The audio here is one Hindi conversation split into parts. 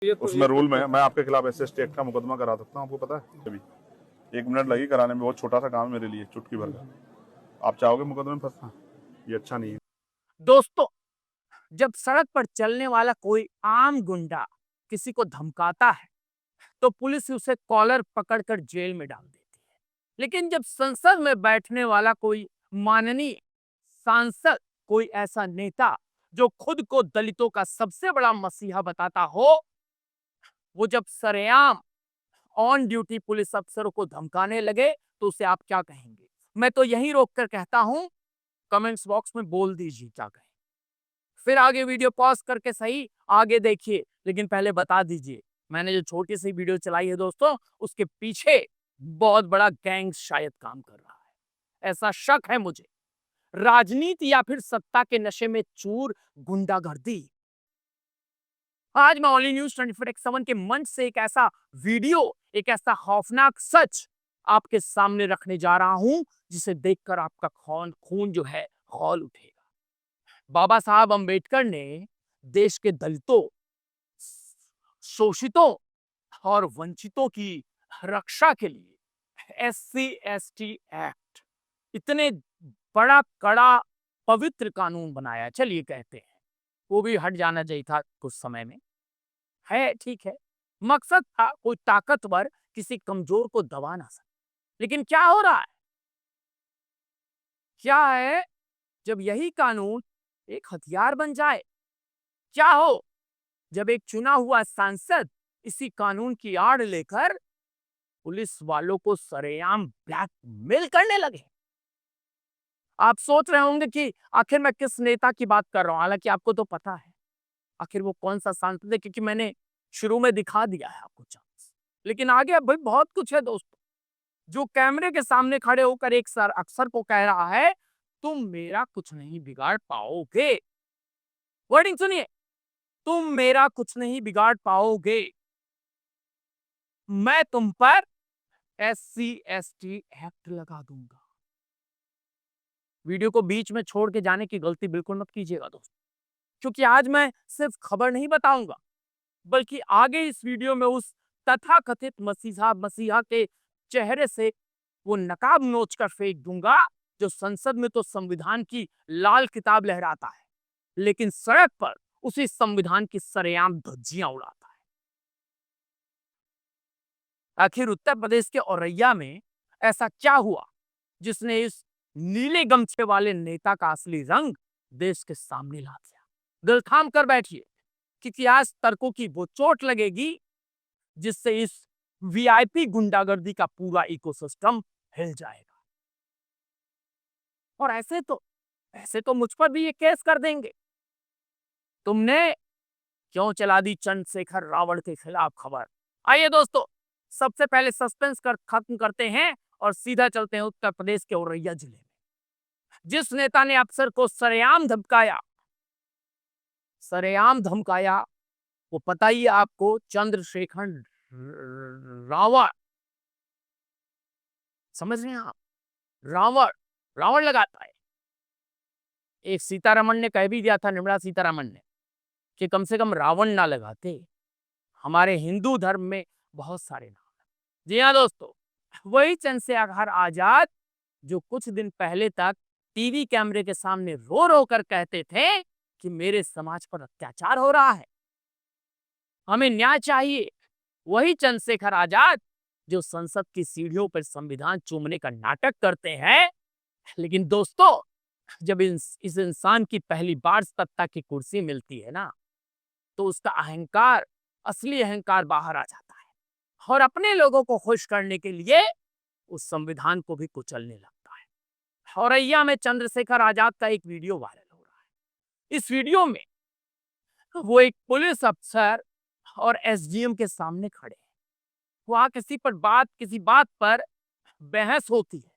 उसमें रूल में मैं आपके खिलाफ SC एक्ट का मुकदमा करा सकता हूँ, आपको पता है? अभी 1 मिनट लगी कराने में, बहुत छोटा सा काम है मेरे लिए, चुटकी भर का। आप चाहोगे मुकदमे में फंसना? ये अच्छा नहीं है। दोस्तों, जब सड़क पर चलने वाला कोई आम गुंडा किसी को धमकाता है तो पुलिस उसे कॉलर पकड़कर जेल में डाल देती है। लेकिन जब संसद में बैठने वाला कोई माननीय सांसद, कोई ऐसा नेता जो खुद को दलितों का सबसे बड़ा मसीहा बताता हो, वो जब सरेआम ऑन ड्यूटी पुलिस अफसरों को धमकाने लगे तो उसे आप क्या कहेंगे? मैं तो यहीं रोककर कहता हूं, कमेंट्स बॉक्स में बोल दीजिए क्या कहें। फिर आगे वीडियो पॉज करके सही आगे देखिए, लेकिन पहले बता दीजिए, मैंने जो छोटी सी वीडियो चलाई है दोस्तों, उसके पीछे बहुत बड़ा गैंग शायद काम कर रहा है। ऐसा शक है मुझे। राजनीति या फिर सत्ता के नशे में चूर गुंडागर्दी। आज मैं ओनली न्यूज 24x7 के मंच से एक ऐसा वीडियो, एक ऐसा खौफनाक सच आपके सामने रखने जा रहा हूं जिसे देखकर आपका खून जो है खौल उठेगा। बाबा साहब अंबेडकर ने देश के दलितों, शोषितों और वंचितों की रक्षा के लिए SC/ST एक्ट, इतने बड़ा कड़ा पवित्र कानून बनाया, चलिए कहते हैं वो भी हट जाना चाहिए था कुछ समय में, है ठीक है। मकसद था कोई ताकतवर किसी कमजोर को दबा ना सके। लेकिन क्या हो रहा है, क्या है जब यही कानून एक हथियार बन जाए? क्या हो जब एक चुना हुआ सांसद इसी कानून की आड़ लेकर पुलिस वालों को सरेआम ब्लैकमेल करने लगे? आप सोच रहे होंगे कि आखिर मैं किस नेता की बात कर रहा हूं, हालांकि आपको तो पता है आखिर वो कौन सा सांसद है, क्योंकि मैंने शुरू में दिखा दिया है आपको चांस। लेकिन आगे अब भाई बहुत कुछ है दोस्तों, जो कैमरे के सामने खड़े होकर एक सर अक्सर को कह रहा है, तुम मेरा कुछ नहीं बिगाड़ पाओगे। वर्डिंग सुनिए, तुम मेरा कुछ नहीं बिगाड़ पाओगे, मैं तुम पर SC/ST एक्ट लगा दूंगा। वीडियो को बीच में छोड़ के जाने की गलती बिल्कुल मत कीजिएगा दोस्तों, क्योंकि आज मैं सिर्फ खबर नहीं बताऊंगा, बल्कि आगे इस वीडियो में उस तथाकथित मसीहा के चेहरे से वो नकाब नोच कर फेंक दूंगा जो संसद में तो संविधान की लाल किताब लहराता है, लेकिन सड़क पर उसी संविधान की सरेआम धज्जियां उड़ाता है। आखिर उत्तर प्रदेश के औरैया में ऐसा क्या हुआ जिसने इस नीले गमछे वाले नेता का असली रंग देश के सामने ला दिया? दिल थाम कर बैठिए, क्योंकि आज तर्कों की वो चोट लगेगी जिससे इस VIP गुंडागर्दी का पूरा इकोसिस्टम हिल जाएगा। और ऐसे तो मुझ पर भी ये केस कर देंगे। तुमने क्यों चला दी चंद्रशेखर रावण के खिलाफ खबर? आइए दोस्तों, सबसे पहले सस्पेंस खत्म करते हैं और सीधा चलते हैं उत्तर प्रदेश के औरैया जिले में। जिस नेता ने अफसर को सरेआम धमकाया, वो पता ही है आपको, चंद्रशेखर रावण। समझ रहे हैं आप? रावण रावण लगाता है। एक सीतारमण ने कह भी दिया था, निर्मला सीतारमण ने, कि कम से कम रावण ना लगाते। हमारे हिंदू धर्म में बहुत सारे नाम हैं। जी हाँ दोस्तों, वही चंद्रशेखर आजाद जो कुछ दिन पहले तक टीवी कैमरे के सामने रो रो कर कहते थे कि मेरे समाज पर अत्याचार हो रहा है, हमें न्याय चाहिए। वही चंद्रशेखर आजाद जो संसद की सीढ़ियों पर संविधान चूमने का नाटक करते हैं। लेकिन दोस्तों, जब इस इंसान की पहली बार सत्ता की कुर्सी मिलती है ना, तो उसका अहंकार, असली अहंकार बाहर आ जाता है और अपने लोगों को खुश करने के लिए उस संविधान को भी कुचलने लगता है। औरैया में चंद्रशेखर आजाद का एक वीडियो वायरल हो रहा है। इस वीडियो में वो एक पुलिस अफसर और SDM के सामने खड़े हैं। वहां किसी बात पर बहस होती है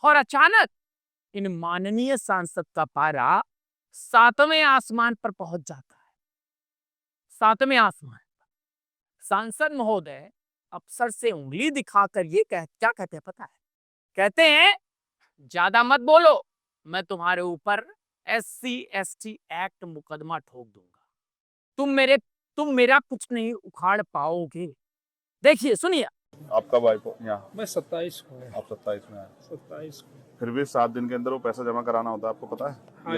और अचानक इन माननीय सांसद का पारा 7वें आसमान पर पहुंच जाता है। 7वें आसमान। सांसद महोदय अफसर से उंगली दिखाकर क्या कहते हैं पता है? कहते हैं, ज्यादा मत बोलो, मैं तुम्हारे ऊपर SC/ST एक्ट मुकदमा ठोक दूंगा। तुम मेरा कुछ नहीं उखाड़ पाओगे। देखिए सुनिए, आप कब आए यहाँ? मैं 27 को आप 27 में आए, 27 को। फिर भी 7 दिन के अंदर वो पैसा जमा कराना होता है, आपको पता है? हाँ,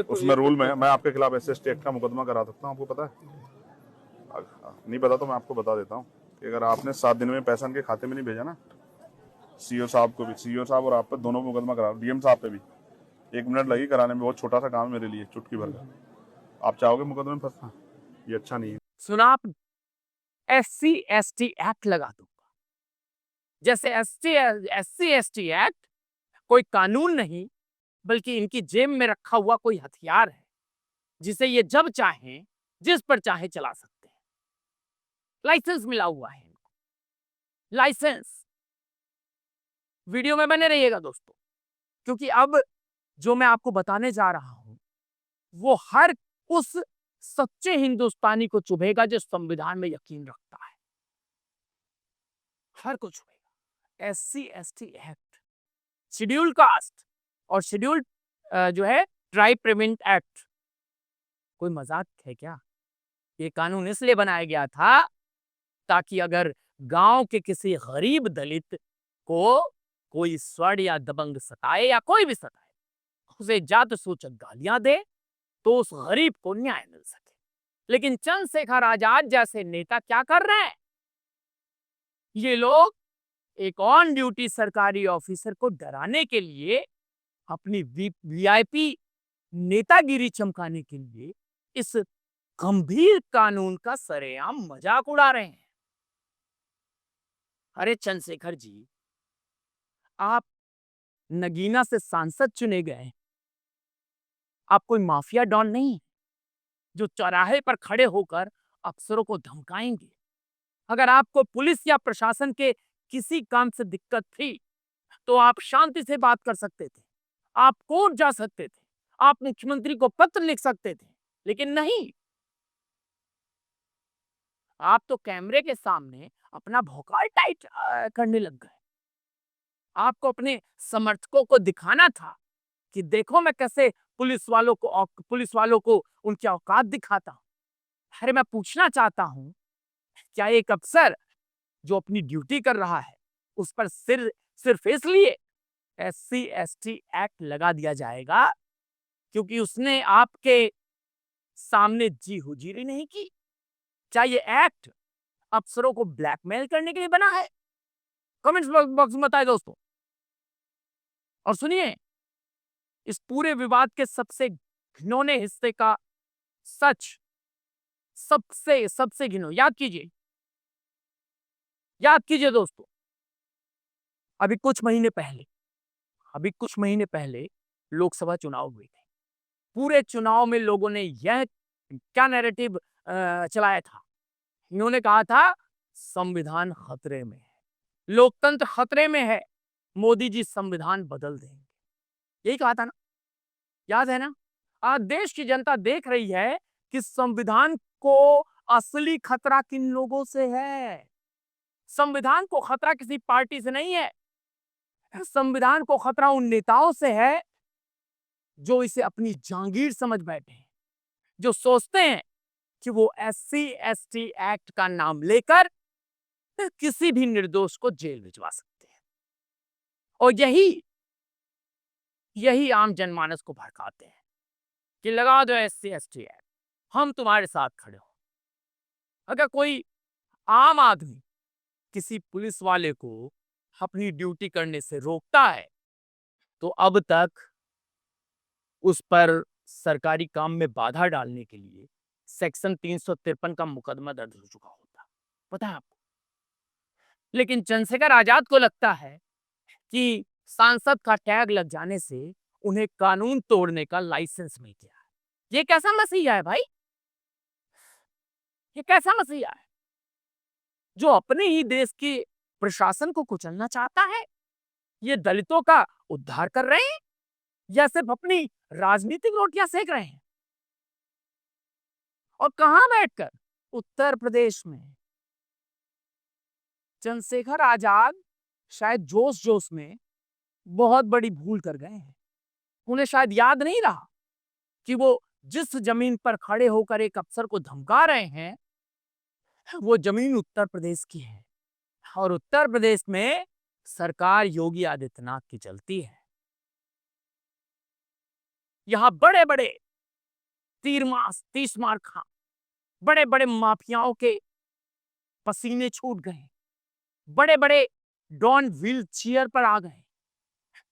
उसमें रूल में है, मैं आपके खिलाफ ऐसे स्टेट का मुकदमा करा सकता हूँ, आपको पता है? नहीं पता तो मैं आपको बता देता हूँ कि अगर आपने 7 दिन में पैसा इनके खाते में नहीं भेजा ना, सीओ साहब को भी, सीओ साहब और आप पर दोनों मुकदमा करा, डीएम साहब पे भी 1 मिनट लगी कराने में, बहुत छोटा सा काम है मेरे लिए, चुटकी भर का। आप चाहोगे मुकदमे में फंसना? ये अच्छा नहीं है। सुना आपने? SC/ST एक्ट लगा दूंगा। जैसे SC/ST एक्ट कोई कानून नहीं, बल्कि इनकी जेब में रखा हुआ कोई हथियार है, जिसे ये जब चाहे जिस पर चाहे चला सकते हैं। लाइसेंस मिला हुआ है इनको, लाइसेंस। वीडियो में बने रहिएगा दोस्तों, क्योंकि अब जो मैं आपको बताने जा रहा हूं वो हर उस सच्चे हिंदुस्तानी को चुभेगा जो संविधान में यकीन रखता है। हर को चुभेगा। SC/ST एक्ट, शेड्यूल कास्ट और शेड्यूल जो है ट्राइब प्रिवेंट एक्ट, कोई मजाक है क्या? ये कानून इसलिए बनाया गया था ताकि अगर गांव के किसी गरीब दलित को कोई स्वर्ण या दबंग सताए या कोई भी सताए, उसे जात सूचक गालियां दे तो उस गरीब को न्याय मिल सके। लेकिन चंद्रशेखर आजाद जैसे नेता क्या कर रहे हैं? ये लोग एक ऑन ड्यूटी सरकारी ऑफिसर को डराने के लिए, अपनी VIP नेतागिरी चमकाने के लिए इस गंभीर कानून का सरेआम मजाक उड़ा रहे हैं। अरे चंद्रशेखर जी, आप नगीना से सांसद चुने गए, आप कोई माफिया डॉन नहीं जो चौराहे पर खड़े होकर अफसरों को धमकाएंगे। अगर आपको पुलिस या प्रशासन के किसी काम से दिक्कत थी तो आप शांति से बात कर सकते थे, आप कोर्ट जा सकते थे, आप मुख्यमंत्री को पत्र लिख सकते थे, लेकिन नहीं, आप तो कैमरे के सामने अपना भौकाल टाइट करने लग गए। आपको अपने समर्थकों को दिखाना था कि देखो मैं कैसे पुलिस वालों को उनकी औकात दिखाता हूं। अरे मैं पूछना चाहता हूं, क्या एक अफसर जो अपनी ड्यूटी कर रहा है उस पर सिर्फ इसलिए SC/ST एक्ट लगा दिया जाएगा क्योंकि उसने आपके सामने जी हुजूरी नहीं की? क्या ये एक्ट अफसरों को ब्लैकमेल करने के लिए बना है? कमेंट्स बॉक्स में बताएं दोस्तों। और सुनिए, इस पूरे विवाद के सबसे घिनौने हिस्से का सच सबसे घिनौना याद कीजिए दोस्तों। अभी कुछ महीने पहले लोकसभा चुनाव हुए थे। पूरे चुनाव में लोगों ने यह क्या नैरेटिव चलाया था? इन्होंने कहा था संविधान खतरे में है, लोकतंत्र खतरे में है, मोदी जी संविधान बदल देंगे। यही कहा था ना, याद है ना? आज देश की जनता देख रही है कि संविधान को असली खतरा किन लोगों से है। संविधान को खतरा किसी पार्टी से नहीं है, संविधान को खतरा उन नेताओं से है जो इसे अपनी जागीर समझ बैठे हैं, जो सोचते हैं कि वो SC/ST एक्ट का नाम लेकर किसी भी निर्दोष को जेल भिजवा सकते हैं। और यही आम जनमानस को भड़काते हैं कि लगा दो SC/ST एक्ट, हम तुम्हारे साथ खड़े हो। अगर कोई आम आदमी किसी पुलिस वाले को अपनी ड्यूटी करने से रोकता है तो अब तक उस पर सरकारी काम में बाधा डालने के लिए सेक्शन 353 का मुकदमा दर्ज हो चुका होता, पता है आपको? लेकिन चंद्रशेखर आजाद को लगता है कि सांसद का टैग लग जाने से उन्हें कानून तोड़ने का लाइसेंस मिल गया है। ये कैसा मसीहा है भाई? ये कैसा मसीहा है जो अपने ही देश के प्रशासन को कुचलना चाहता है? ये दलितों का उद्धार कर रहे हैं या सिर्फ अपनी राजनीतिक रोटियां सेक रहे हैं? और कहां बैठकर? उत्तर प्रदेश में। चंद्रशेखर आजाद शायद जोश में बहुत बड़ी भूल कर गए हैं। उन्हें शायद याद नहीं रहा कि वो जिस जमीन पर खड़े होकर एक अफसर को धमका रहे हैं वो जमीन उत्तर प्रदेश की है और उत्तर प्रदेश में सरकार योगी आदित्यनाथ की चलती है। यहां बड़े बड़े तीस मार खां, बड़े बड़े माफियाओं के पसीने छूट गए, बड़े बड़े डॉन व्हील चेयर पर आ गए।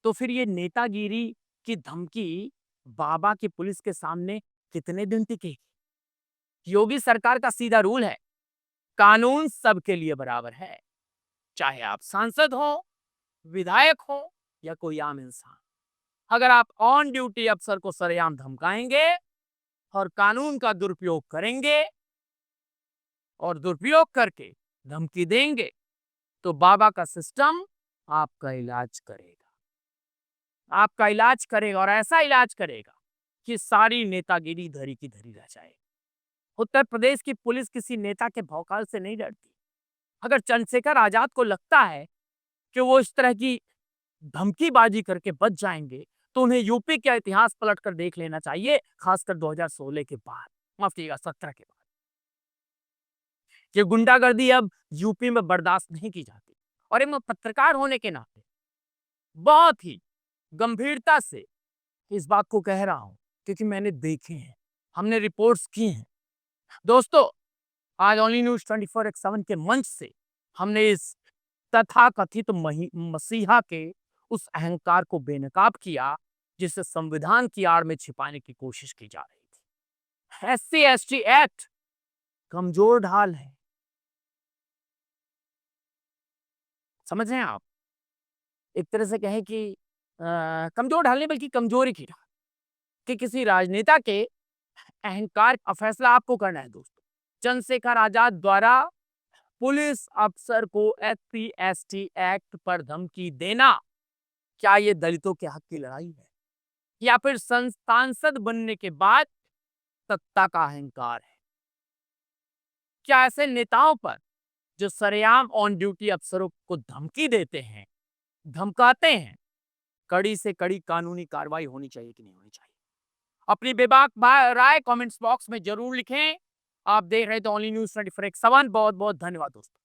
तो फिर ये नेतागिरी की धमकी बाबा की पुलिस के सामने कितने दिन टिकेगी? योगी सरकार का सीधा रूल है, कानून सबके लिए बराबर है, चाहे आप सांसद हो, विधायक हो या कोई आम इंसान। अगर आप ऑन ड्यूटी अफसर को सरेआम धमकाएंगे और कानून का दुरुपयोग करेंगे और दुरुपयोग करके धमकी देंगे तो बाबा का सिस्टम आपका इलाज करेगा, आपका इलाज करेगा और ऐसा इलाज करेगा कि सारी नेतागिरी धरी की धरी रह जाए। उत्तर प्रदेश की पुलिस किसी नेता के भौकाल से नहीं डरती। अगर चंद्रशेखर आजाद को लगता है कि वो इस तरह की धमकीबाजी करके बच जाएंगे तो उन्हें यूपी का इतिहास पलट कर देख लेना चाहिए, खासकर 2016 के बाद, माफ कीजिएगा 17 के बाद। ये गुंडागर्दी अब यूपी में बर्दाश्त नहीं की जाती और एक पत्रकार होने के नाते बहुत ही गंभीरता से इस बात को कह रहा हूं क्योंकि मैंने देखे हैं, हमने रिपोर्ट्स की हैं। दोस्तों, आज ओनली न्यूज 24/7 के मंच से हमने इस तथाकथित मसीहा के उस अहंकार को बेनकाब किया जिसे संविधान की आड़ में छिपाने की कोशिश की जा रही थी। SC/ST एक्ट कमजोर ढाल है, समझ रहे हैं आप? एक तरह से कहें कि कमजोर ढाल नहीं बल्कि कमजोरी की ढाल, कि किसी राजनेता के अहंकार का फैसला आपको करना है। दोस्तों, चंद्रशेखर आजाद द्वारा पुलिस अफसर को SC/ST एक्ट पर धमकी देना, क्या ये दलितों के हक की लड़ाई है या फिर सांसद बनने के बाद सत्ता का अहंकार है? क्या ऐसे नेताओं पर जो सरेआम ऑन ड्यूटी अफसरों को धमकी देते हैं, धमकाते हैं, कड़ी से कड़ी कानूनी कार्रवाई होनी चाहिए कि नहीं होनी चाहिए? अपनी बेबाक राय कमेंट्स बॉक्स में जरूर लिखें। आप देख रहे थे ओनली न्यूज 24/7। बहुत बहुत धन्यवाद दोस्तों।